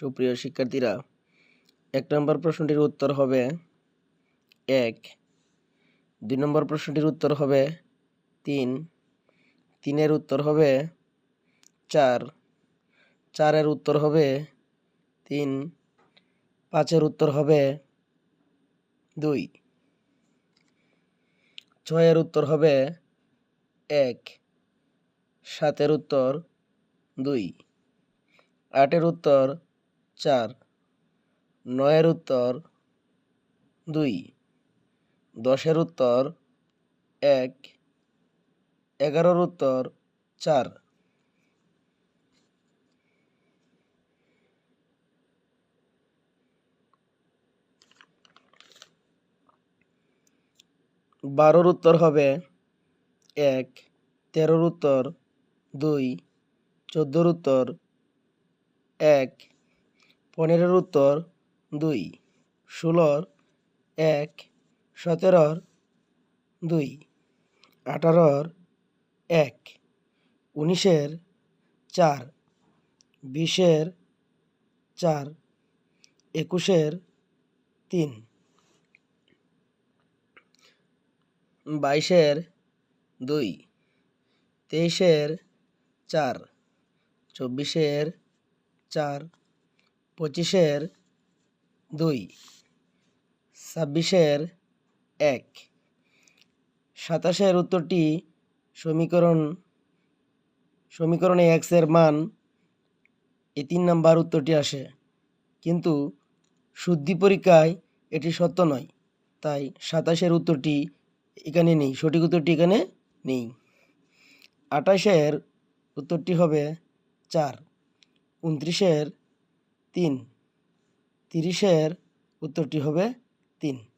সুপ্রিয় শিক্ষার্থীরা, ১ নম্বর প্রশ্নটির উত্তর হবে ১। ২ নম্বর প্রশ্নটির উত্তর হবে ৩। ৩-এর উত্তর হবে ৪। ৪-এর উত্তর হবে ৩। ৫-এর উত্তর হবে ২। ৬-এর উত্তর হবে ১। ৭-এর উত্তর ২। ৮-এর উত্তর ৪। ৯-এর উত্তর ২। ১০-এর উত্তর ১। ১১-এর উত্তর ৪। ১২-এর উত্তর হবে ১। ১৩-এর উত্তর ২। ১৪-এর উত্তর ১। ১৫-এর উত্তর ২। ১৬-র ১। ১৭-র ২। ১৮-র ১। ১৯-এর ৪। ২০-এর ৪। ২১-এর ৩। ২২-এর ২। ২৩-এর ৪। ২৪-এর ৪। ২৫-এর ২। ২৬-এর ১। ২৭-এর উত্তরটি সমীকরণে x এর মান এই ৩ নাম্বার উত্তরটি আসে, কিন্তু শুদ্ধি পরীক্ষায় এটি সত্য নয়, তাই ২৭-এর উত্তরটি এখানে নেই, সঠিক উত্তরটি এখানে নেই। ২৮-এর উত্তরটি হবে ৪। ২৯-এর ৩। ৩০-এর উত্তরটি হবে ৩।